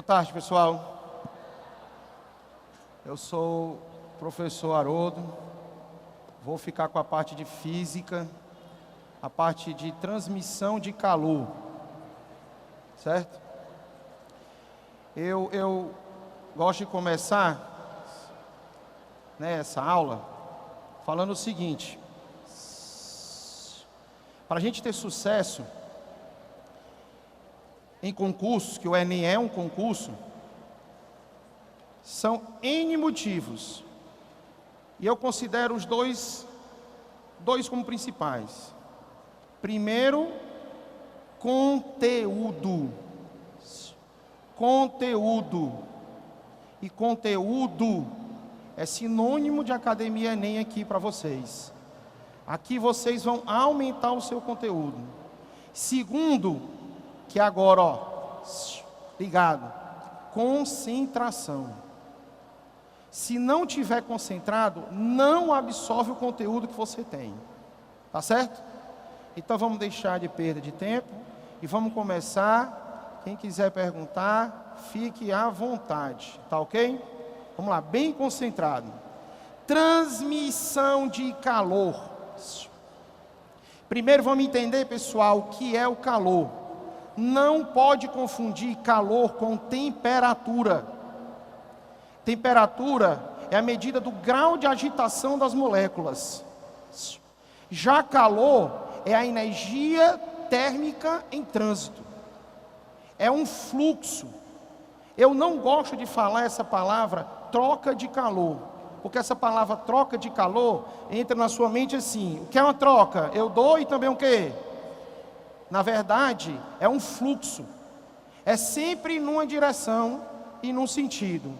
Boa tarde, pessoal. Eu sou o professor Haroldo. Vou ficar com a parte de física, a parte de transmissão de calor, certo? Eu gosto de começar, essa aula falando o seguinte: para a gente ter sucesso em concursos, que o Enem é um concurso, são N motivos. E eu considero os dois como principais. Primeiro, conteúdo. Conteúdo. E conteúdo é sinônimo de Academia Enem aqui para vocês. Aqui vocês vão aumentar o seu conteúdo. Segundo, que agora, ligado, concentração. Se não tiver concentrado, não absorve o conteúdo que você tem. Tá certo? Então vamos deixar de perda de tempo e vamos começar. Quem quiser perguntar, fique à vontade. Tá ok? Vamos lá, bem concentrado. Transmissão de calor. Primeiro vamos entender, pessoal, o que é o calor. Não pode confundir calor com temperatura. Temperatura é a medida do grau de agitação das moléculas. Já calor é a energia térmica em trânsito. É um fluxo. Eu não gosto de falar essa palavra troca de calor, porque essa palavra troca de calor entra na sua mente assim: o que é uma troca? Eu dou e também o quê? Na verdade, é um fluxo. É sempre numa direção e num sentido.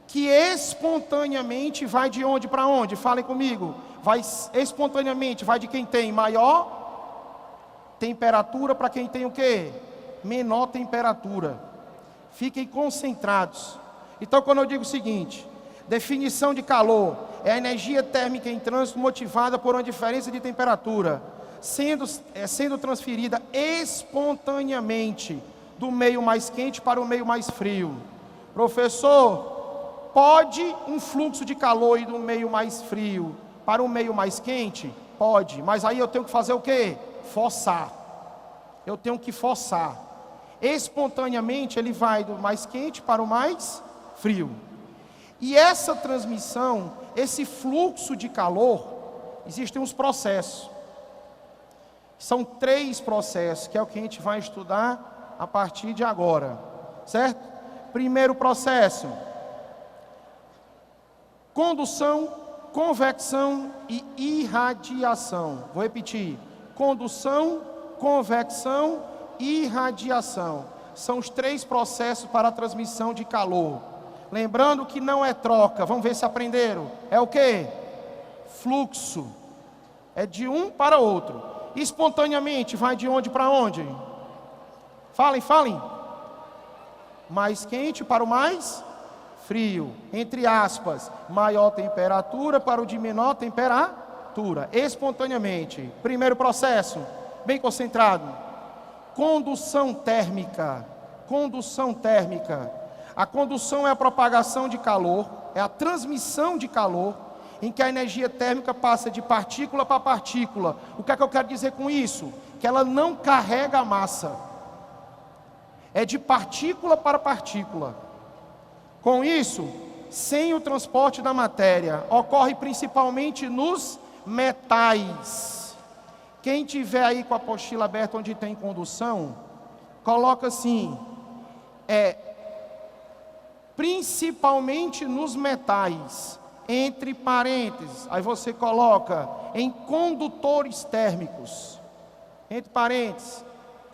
Que espontaneamente vai de onde para onde? Falem comigo. Vai espontaneamente, vai de quem tem maior temperatura para quem tem o quê? Menor temperatura. Fiquem concentrados. Então, quando eu digo o seguinte: definição de calor é a energia térmica em trânsito motivada por uma diferença de temperatura, sendo transferida espontaneamente do meio mais quente para o meio mais frio. Professor, pode um fluxo de calor ir do meio mais frio para o meio mais quente? Pode, mas aí eu tenho que fazer o quê? Forçar. Eu tenho que forçar. Espontaneamente ele vai do mais quente para o mais frio. E essa transmissão, esse fluxo de calor, existem uns processos. São 3 processos, que é o que a gente vai estudar a partir de agora, certo? Primeiro processo: condução, convecção e irradiação. Vou repetir: condução, convecção e irradiação. São os 3 processos para a transmissão de calor. Lembrando que não é troca, vamos ver se aprenderam. É o quê? Fluxo. É de um para outro. Espontaneamente, vai de onde para onde? Falem. Mais quente para o mais frio. Entre aspas, maior temperatura para o de menor temperatura. Espontaneamente. Primeiro processo, bem concentrado. Condução térmica. Condução térmica. A condução é a propagação de calor, é a transmissão de calor, em que a energia térmica passa de partícula para partícula. O que é que eu quero dizer com isso? Que ela não carrega a massa. É de partícula para partícula. Com isso, sem o transporte da matéria, ocorre principalmente nos metais. Quem tiver aí com a apostila aberta onde tem condução, coloca assim: principalmente nos metais. Entre parênteses, aí você coloca em condutores térmicos. Entre parênteses,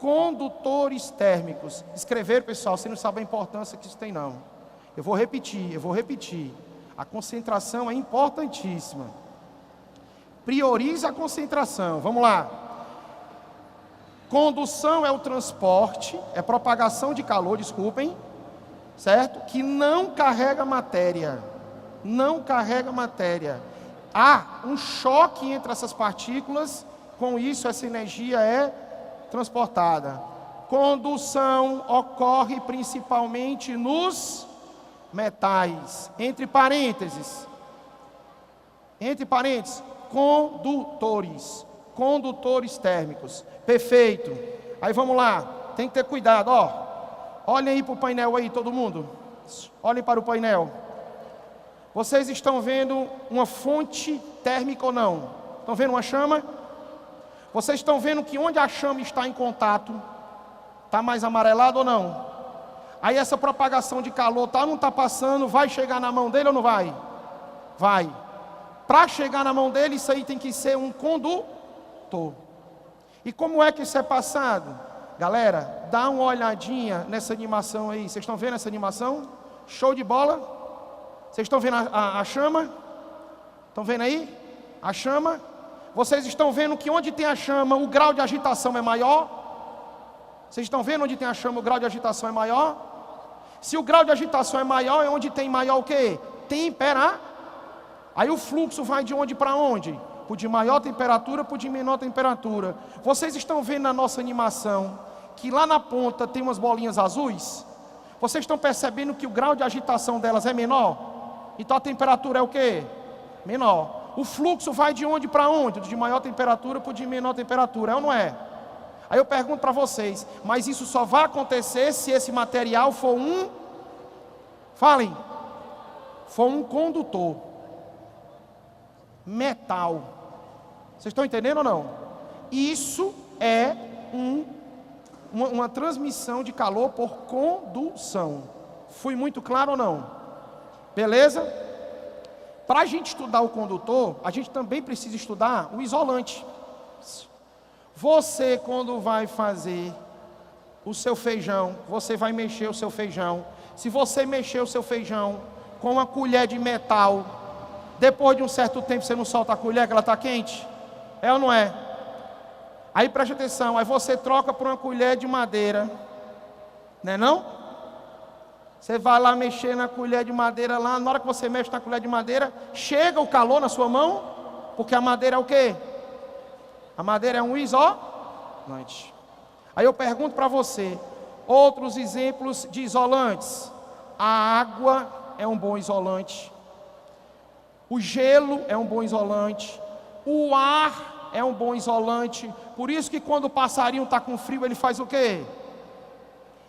condutores térmicos. Escrever, pessoal, você não sabe a importância que isso tem, não. Eu vou repetir. A concentração é importantíssima. Priorize a concentração. Vamos lá. Condução é o transporte, é propagação de calor, desculpem, certo? Que não carrega matéria. Não carrega matéria. Há um choque entre essas partículas, com isso essa energia é transportada. Condução ocorre principalmente nos metais. Entre parênteses, condutores. Condutores térmicos. Perfeito. Aí vamos lá. Tem que ter cuidado, ó. Olhem aí para o painel aí, todo mundo. Olhem para o painel. Vocês estão vendo uma fonte térmica ou não? Estão vendo uma chama? Vocês estão vendo que onde a chama está em contato, está mais amarelado ou não? Aí essa propagação de calor tá ou não está passando, vai chegar na mão dele ou não vai? Vai. Para chegar na mão dele, isso aí tem que ser um condutor. E como é que isso é passado? Galera, dá uma olhadinha nessa animação aí. Vocês estão vendo essa animação? Show de bola? Vocês estão vendo a chama? Estão vendo aí? A chama? Vocês estão vendo que onde tem a chama, o grau de agitação é maior? Vocês estão vendo onde tem a chama, o grau de agitação é maior? Se o grau de agitação é maior, é onde tem maior o quê? Temperatura. Aí o fluxo vai de onde para onde? Por de maior temperatura, por de menor temperatura. Vocês estão vendo na nossa animação que lá na ponta tem umas bolinhas azuis? Vocês estão percebendo que o grau de agitação delas é menor? Então a temperatura é o quê? Menor. O fluxo vai de onde para onde? De maior temperatura por de menor temperatura, é ou não é? Aí eu pergunto para vocês, mas isso só vai acontecer se esse material for for um condutor. Metal. Vocês estão entendendo ou não? Isso é uma transmissão de calor por condução. Fui muito claro ou não? Beleza? Para a gente estudar o condutor, a gente também precisa estudar o isolante. Você, quando vai fazer o seu feijão, você vai mexer o seu feijão. Se você mexer o seu feijão com uma colher de metal, depois de um certo tempo você não solta a colher, que ela está quente? É ou não é? Aí preste atenção, aí você troca por uma colher de madeira, não é não? Você vai lá mexer na colher de madeira lá, na hora que você mexe na colher de madeira, chega o calor na sua mão, porque a madeira é o quê? A madeira é um isolante. Aí eu pergunto para você, outros exemplos de isolantes. A água é um bom isolante. O gelo é um bom isolante. O ar é um bom isolante. Por isso que quando o passarinho está com frio, ele faz o quê?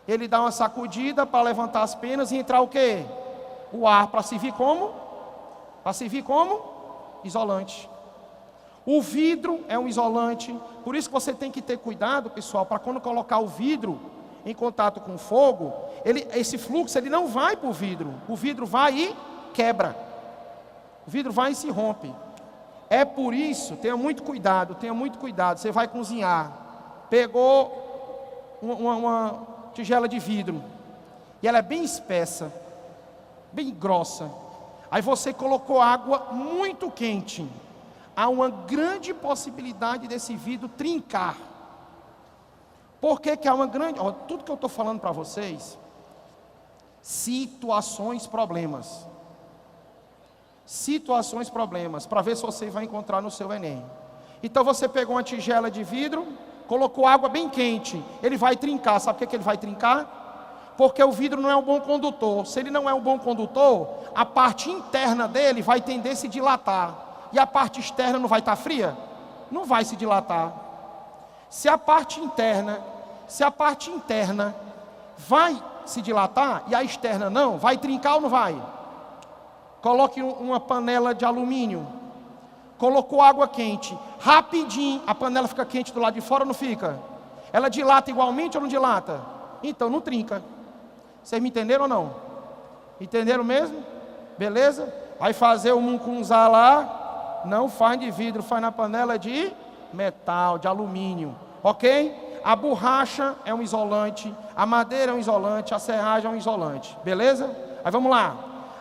Ele dá uma sacudida para levantar as penas e entrar o quê? O ar, para servir como? Para servir como? Isolante. O vidro é um isolante. Por isso que você tem que ter cuidado, pessoal, para quando colocar o vidro em contato com o fogo, esse fluxo ele não vai para o vidro. O vidro vai e quebra. O vidro vai e se rompe. É por isso, tenha muito cuidado, você vai cozinhar, pegou uma tigela de vidro, e ela é bem espessa, bem grossa, aí você colocou água muito quente, há uma grande possibilidade desse vidro trincar. Por que há uma grande... tudo que eu estou falando para vocês, situações, problemas, para ver se você vai encontrar no seu Enem. Então você pegou uma tigela de vidro, colocou água bem quente, ele vai trincar. Sabe por que ele vai trincar? Porque o vidro não é um bom condutor. Se ele não é um bom condutor, a parte interna dele vai tender a se dilatar. E a parte externa não vai estar fria? Não vai se dilatar. Se a parte interna vai se dilatar e a externa não, vai trincar ou não vai? Coloque uma panela de alumínio, colocou água quente, rapidinho, a panela fica quente do lado de fora ou não fica? Ela dilata igualmente ou não dilata? Então não trinca. Vocês me entenderam ou não? Entenderam mesmo? Beleza? Vai fazer o mucunzá lá, não faz de vidro, faz na panela de metal, de alumínio, ok? A borracha é um isolante, a madeira é um isolante, a serragem é um isolante, beleza? Aí vamos lá.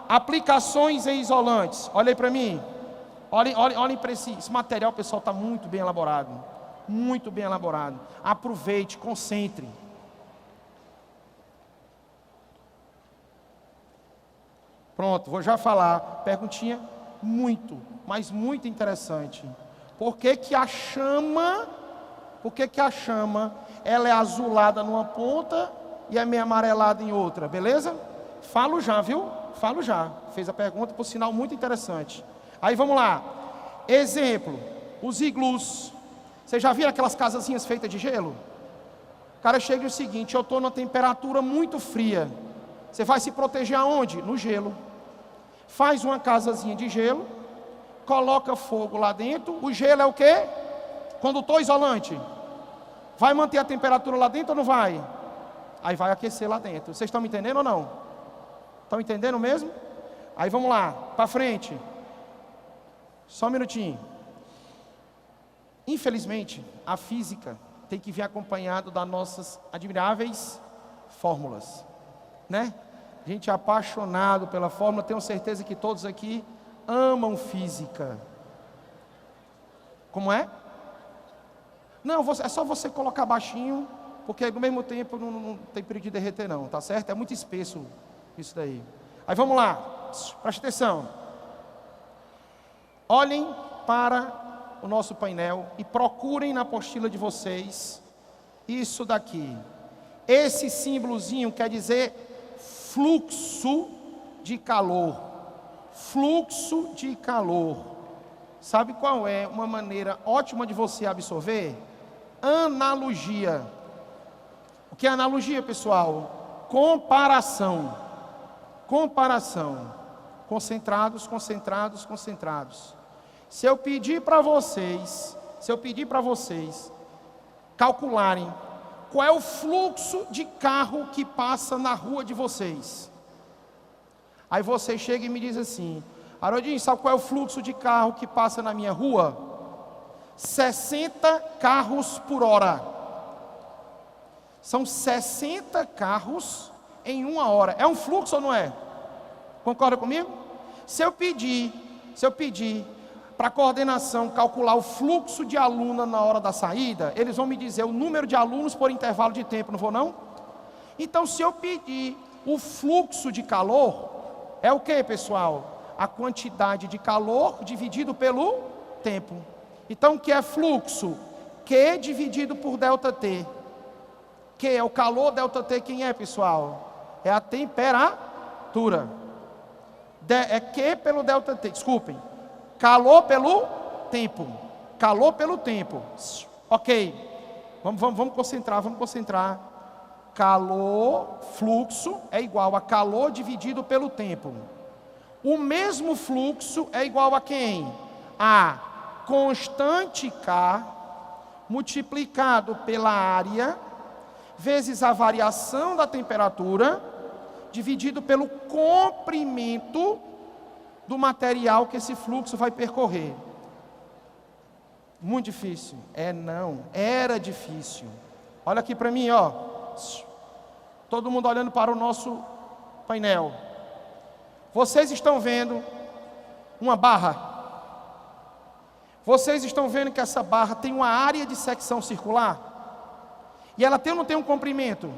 Aplicações em isolantes. Olha aí para mim. Olhem para esse material, pessoal, está muito bem elaborado. Muito bem elaborado. Aproveite, concentre. Pronto, vou já falar. Perguntinha muito, mas muito interessante. Por que a chama ela é azulada numa ponta e é meio amarelada em outra, beleza? Falo já, viu? Falo já. Fez a pergunta, por sinal, muito interessante. Aí vamos lá. Exemplo, os iglus. Vocês já viram aquelas casazinhas feitas de gelo? O cara chega e diz o seguinte: eu estou numa temperatura muito fria. Você vai se proteger aonde? No gelo. Faz uma casazinha de gelo, coloca fogo lá dentro. O gelo é o quê? Condutor isolante. Vai manter a temperatura lá dentro ou não vai? Aí vai aquecer lá dentro. Vocês estão me entendendo ou não? Estão entendendo mesmo? Aí vamos lá, para frente. Só um minutinho. Infelizmente, a física tem que vir acompanhado das nossas admiráveis fórmulas, né? A gente é apaixonado pela fórmula, tenho certeza que todos aqui amam física. Como é? Não, é só você colocar baixinho, porque no mesmo tempo não tem perigo de derreter não, tá certo? É muito espesso isso daí. Aí vamos lá, preste atenção. Olhem para o nosso painel e procurem na apostila de vocês isso daqui. Esse símbolozinho quer dizer fluxo de calor. Fluxo de calor. Sabe qual é uma maneira ótima de você absorver? Analogia. O que é analogia, pessoal? Comparação. Comparação. Concentrados, concentrados, concentrados. Se eu pedir para vocês calcularem qual é o fluxo de carro que passa na rua de vocês. Aí você chega e me diz assim: Haroldinho, sabe qual é o fluxo de carro que passa na minha rua? 60 carros por hora. São 60 carros em uma hora. É um fluxo ou não é? Concorda comigo? Se eu pedir para a coordenação calcular o fluxo de aluno na hora da saída, eles vão me dizer o número de alunos por intervalo de tempo, não vou não? Então, se eu pedir o fluxo de calor, é o que, pessoal? A quantidade de calor dividido pelo tempo. Então, o que é fluxo? Q dividido por ΔT. Q é o calor, ΔT quem é, pessoal? É a temperatura. É Q pelo ΔT, desculpem. Calor pelo tempo. Calor pelo tempo. Ok. Vamos concentrar. Calor, fluxo, é igual a calor dividido pelo tempo. O mesmo fluxo é igual a quem? A constante K multiplicado pela área vezes a variação da temperatura dividido pelo comprimento do material que esse fluxo vai percorrer. Muito difícil. Era difícil. Olha aqui para mim, ó. Todo mundo olhando para o nosso painel. Vocês estão vendo uma barra? Vocês estão vendo que essa barra tem uma área de secção circular? E ela tem ou não tem um comprimento?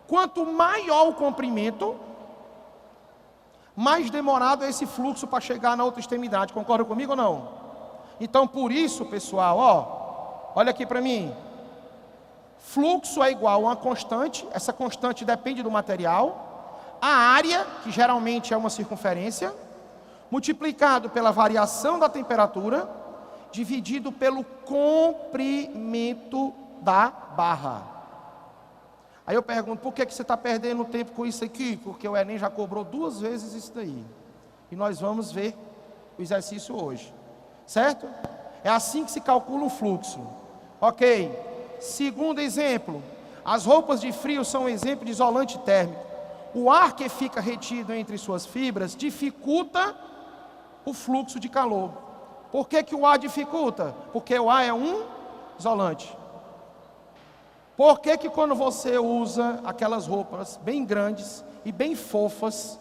Quanto maior o comprimento, mais demorado é esse fluxo para chegar na outra extremidade. Concorda comigo ou não? Então, por isso, pessoal, ó, olha aqui para mim. Fluxo é igual a uma constante. Essa constante depende do material. A área, que geralmente é uma circunferência, multiplicado pela variação da temperatura, dividido pelo comprimento da barra. Aí eu pergunto, por que você está perdendo tempo com isso aqui? Porque o Enem já cobrou 2 vezes isso daí. E nós vamos ver o exercício hoje. Certo? É assim que se calcula um fluxo. Ok. Segundo exemplo, as roupas de frio são um exemplo de isolante térmico. O ar que fica retido entre suas fibras dificulta o fluxo de calor. Por que o ar dificulta? Porque o ar é um isolante. Por que quando você usa aquelas roupas bem grandes e bem fofas,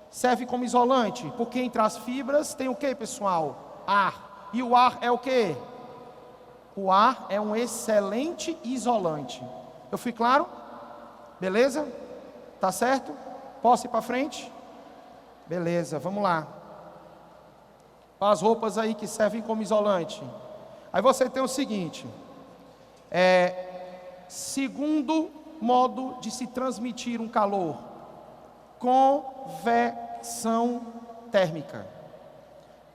serve como isolante? Porque entre as fibras tem o que, pessoal? Ar. E o ar é o que? O ar é um excelente isolante. Eu fui claro? Beleza? Tá certo? Posso ir para frente? Beleza, vamos lá. As roupas aí que servem como isolante. Aí você tem o seguinte. Segundo modo de se transmitir um calor: convecção térmica.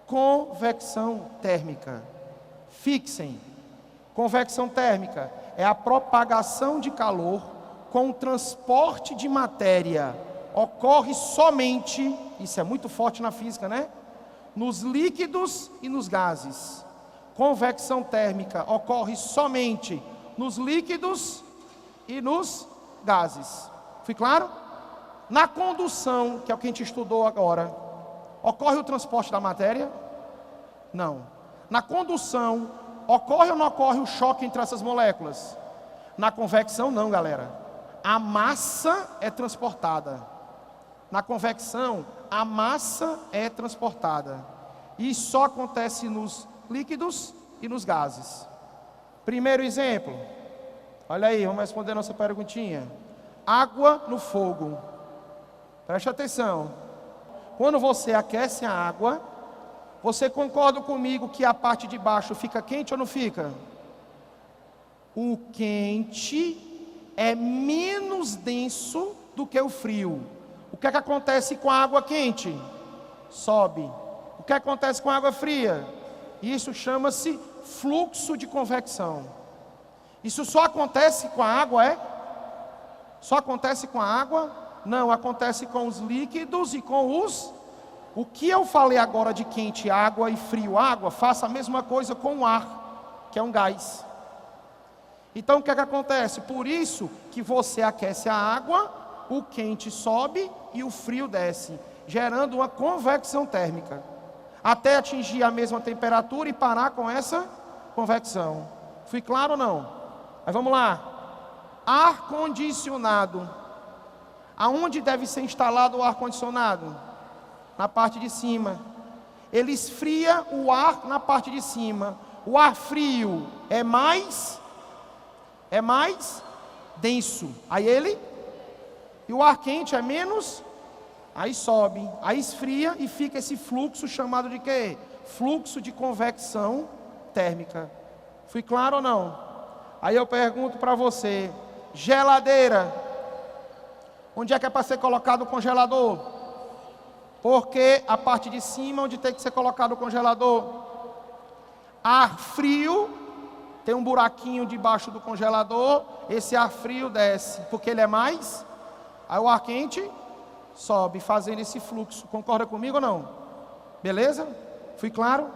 Convecção térmica. Fixem. Convecção térmica é a propagação de calor com o transporte de matéria. Ocorre somente, isso é muito forte na física, né? Nos líquidos e nos gases. Convecção térmica ocorre somente nos líquidos e nos gases. Foi claro? Na condução, que é o que a gente estudou agora, ocorre o transporte da matéria? Não. Na condução, ocorre ou não ocorre o choque entre essas moléculas? Na convecção, não, galera. A massa é transportada. Na convecção, a massa é transportada. E só acontece nos líquidos e nos gases. Primeiro exemplo. Olha aí, vamos responder nossa perguntinha. Água no fogo. Preste atenção. Quando você aquece a água, você concorda comigo que a parte de baixo fica quente ou não fica? O quente é menos denso do que o frio. O que é que acontece com a água quente? Sobe. O que acontece com a água fria? Isso chama-se fluxo de convecção. Isso só acontece com a água, é? Só acontece com a água? Não, acontece com os líquidos e com os... O que eu falei agora de quente água e frio água, faça a mesma coisa com o ar, que é um gás. Então o que é que acontece? Por isso que você aquece a água, o quente sobe e o frio desce, gerando uma convecção térmica, até atingir a mesma temperatura e parar com essa convecção. Fui claro ou não? Mas vamos lá. Ar-condicionado. Aonde deve ser instalado o ar-condicionado? Na parte de cima. Ele esfria o ar na parte de cima. O ar frio é mais denso. Aí ele... E o ar quente é menos... Aí sobe, aí esfria e fica esse fluxo chamado de quê? Fluxo de convecção térmica. Fui claro ou não? Aí eu pergunto para você, geladeira, onde é que é para ser colocado o congelador? Porque a parte de cima, onde tem que ser colocado o congelador? Ar frio, tem um buraquinho debaixo do congelador, esse ar frio desce, porque ele é mais... Aí o ar quente... sobe, fazendo esse fluxo. Concorda comigo ou não? Beleza? Fui claro?